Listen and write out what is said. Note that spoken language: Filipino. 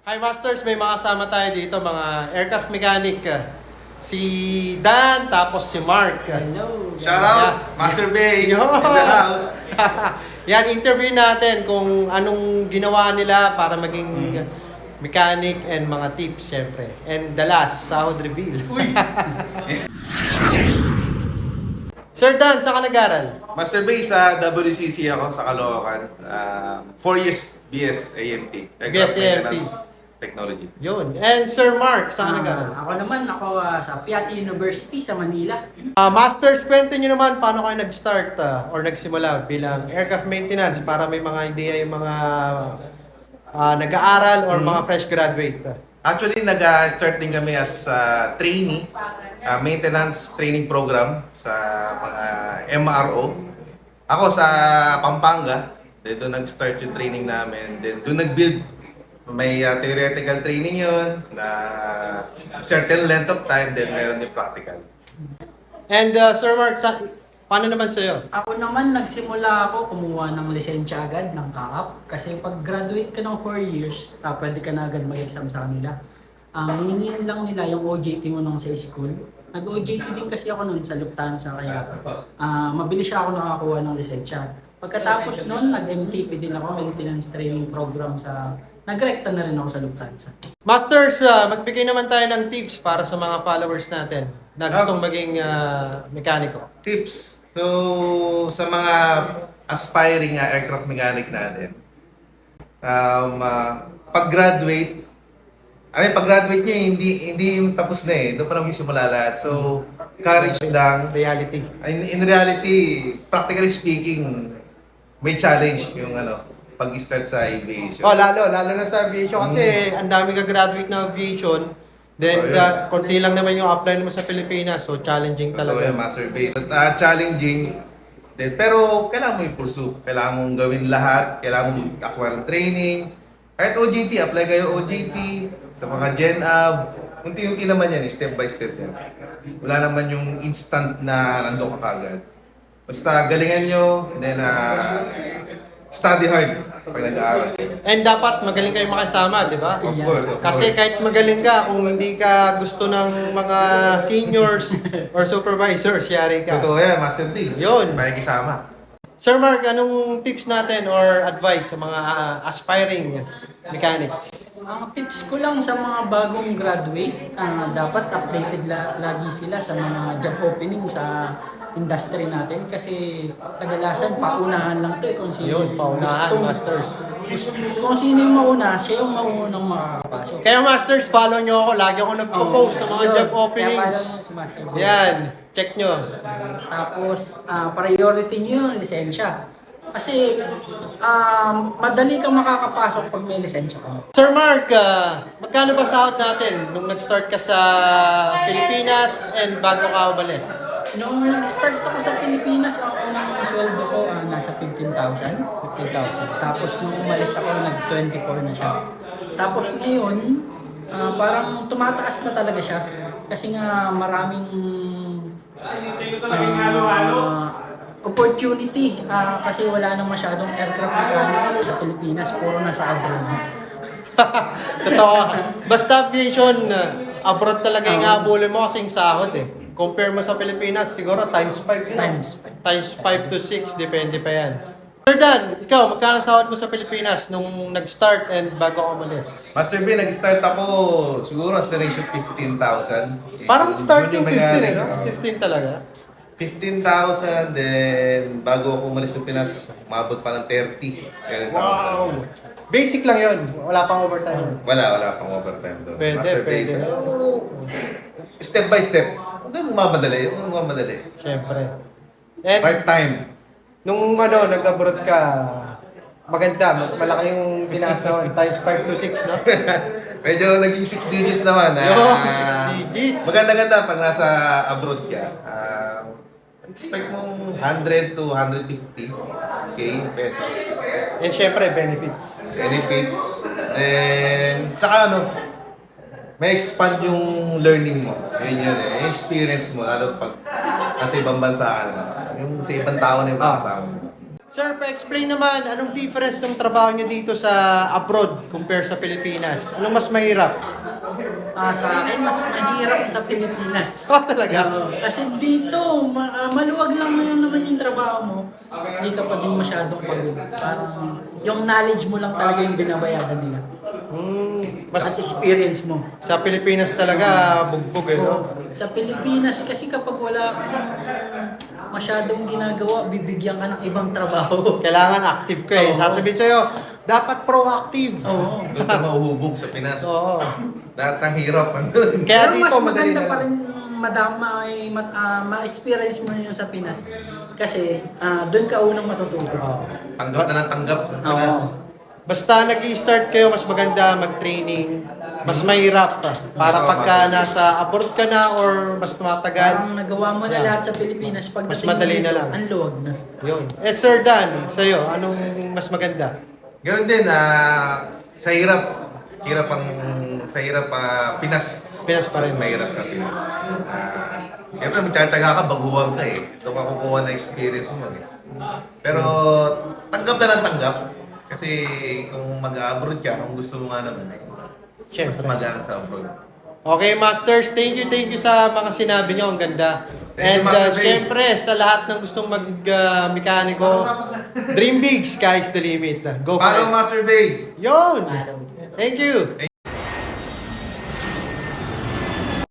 Hi Masters, may mga kasama tayo dito, mga aircraft mechanic. Si Dan, tapos si Mark. Hello. Shout out, Master Bay in Yun. the house. Yan, interview natin kung anong ginawa nila para maging mechanic and mga tips, syempre. And the last, sahod reveal. Sir Dan, saan ka nag-aral? Master Bay sa WCC ako sa Caloocan. 4 years BS AMT. BS AMT. Technology. Yun. And Sir Mark, saan ka nag-aral? Ako naman, sa Piatti University sa Manila. Masters, kwento nyo naman paano kayo nag-start or nagsimula bilang aircraft maintenance para may mga idea yung mga nag-aaral or mga fresh graduate. Actually, nag-start din kami as trainee, maintenance training program sa mga MRO. Ako sa Pampanga, then doon nag-start yung training namin. Then doon nag-build. May theoretical training yun na certain length of time, then meron din practical. And Sir Mark, paano naman sa'yo? Ako naman, nagsimula ako, kumuha ng lisensya agad ng CAAP. Kasi pag graduate ka ng 4 years, pwede ka na agad mag-exam sa kanila. Ang hinihin lang nila yung OJT mo nung sa school. Nag-OJT din kasi ako noon sa Lufthansa, kaya mabilis siya ako nakakuha ng lisensya. Pagkatapos noon, nag-MTP din ako, maintenance training program sa... Nagrekta na rin ako sa Lufthansa. Masters, magbigay naman tayo ng tips para sa mga followers natin na gustong maging mekaniko. Tips. So, sa mga aspiring aircraft mechanic natin, pag-graduate nyo, hindi yung tapos na eh. Doon pa lang yung simula lahat. So, courage lang. Reality. In reality, practically speaking, may challenge yung pag-start sa aviation. Lalo na sa aviation kasi ang dami ka-graduate na aviation. Then, konti lang naman yung apply mo sa Pilipinas. So, challenging Totoo talaga. yan, Master Bay. Challenging. Then, pero kailangan mo i-pursue. Kailangan mong gawin lahat. Kailangan mong acquire ng training. Kahit OJT, apply kayo OJT sa mga GenAv. Unti-unti naman yan, step by step yan. Wala naman yung instant na nandun ka kagad. Basta galingan nyo, then study hard pag nag-aaral kayo. And dapat magaling kayo makasama, di ba? Of course, of Kasi course. kahit magaling ka, kung hindi ka gusto ng mga seniors or supervisors, yari ka. Totoo yan, Master D. Yun. Makikisama. Sir Mark, anong tips natin or advice sa mga aspiring mechanics? Ang tips ko lang sa mga bagong graduate, dapat updated lagi sila sa mga job opening sa industry natin kasi kadalasan paunahan lang to kung sino Yun, paunahan, Masters. kung sino yung mauna, siya yung maunang makakapasok. Kaya Masters, follow nyo ako. Lagi ako nagpo-post ng mga Yun, job kaya openings. follow mo si Master Boy. Yan, check nyo. Tapos, priority nyo yung lisensya. Kasi, madali kang makakapasok pag may lisensya ka. Sir Mark, magkano ba sahod natin nung nag-start ka sa Pilipinas and bago ka umalis? Nung nag-start ako sa Pilipinas, ang unang sweldo ko nasa 15,000. 15,000. Tapos nung umalis ako, nag-24 na siya. Tapos ngayon, parang tumataas na talaga siya. Kasi nga maraming opportunity. Kasi wala nang masyadong aircraft mechanic sa Pilipinas. Puro nasa abroad na. Totoo. Basta aviation, abroad talaga yung habulin mo kasing sahod eh. Compare mo sa Pilipinas, siguro times 5 Times 5. Times 5 to 6, depende pa yan. Sir Dan, ikaw, magkano sahod mo sa Pilipinas nung nag-start and bago ka umalis? Master B, nag-start ako siguro sa range of 15,000. Parang starting 15 eh, no? Oo. 15 talaga. 15,000, then bago ako umalis ng Pinas, umabot pa ng 30,000. Wow! Basic lang yun. Wala pang overtime. Wala pang overtime doon. Pwede, Master pwede. B. Pero, step by step. Huwag kang mamadali. Siyempre. And Right time. nung nag-abroad ka, maganda, malaki yung tinaas times 5 to 6, no? Medyo naging 6 digits naman. Yo, 6 digits. Maganda-ganda pag nasa abroad ka. Expect mo 100 to 150k pesos. And syempre, benefits. Benefits. And tsaka may expand yung learning mo. Yun yun eh. Yung experience mo, lalo pag nasa ibang bansa ka na. Yung sa ibang tao na yung makasama mo. Sir, pa-explain naman, anong difference ng trabaho niyo dito sa abroad compare sa Pilipinas? Anong mas mahirap? Sa akin, mas mahirap sa Pilipinas. Oh, talaga? Kasi dito, maluwag lang naman yung trabaho mo. Dito pa din masyadong pagod. Parang yung knowledge mo lang talaga yung binabayaran nila. At Mas experience mo. sa Pilipinas talaga bugbog eh, no? Sa Pilipinas, kasi kapag wala kang masyadong ginagawa, bibigyan ka ng ibang trabaho. Kailangan active ka eh. Oo. Sasabihin sa'yo, dapat proactive. Oo. Doon ka mauhubog sa Pinas. Oo. Lahat ng hirap andun. Kaya Pero dito, mas madali maganda na pa lang. rin ma-experience mo yun sa Pinas. Kasi doon ka unang matututo. Oo. Tanggap na ng tanggap sa Pinas. Oo. Basta nag-i-start kayo, mas maganda mag-training, mas mahirap para Oo, pagka madali. nasa abroad ka na or mas tumatagal, Parang nagawa mo na Yeah. lahat sa Pilipinas. Pagdating Mas madali mo na dito, lang. ang luwag na. yun. Sir Dan, sa'yo, anong mas maganda? Ganun din, sa hirap. Sa hirap, Pinas. Pinas pa rin. Mas mahirap sa Pinas. Siyempre, magtsatsaga ka, baguhan ka eh. Ito ka kukuha na experience mo eh. Pero, tanggap na ng tanggap. Kasi kung mag-abroad ka, kung gusto mo nga naman eh. Mas Siyempre. magaan sa abroad. Okay, Masters, thank you sa mga sinabi nyo. Ang ganda. Thank you, And Master Ray. syempre, sa lahat ng gustong mag-mekaniko, dream big, sky's the limit. Go for Follow it. Master Bay! Yun! Alam. Thank you!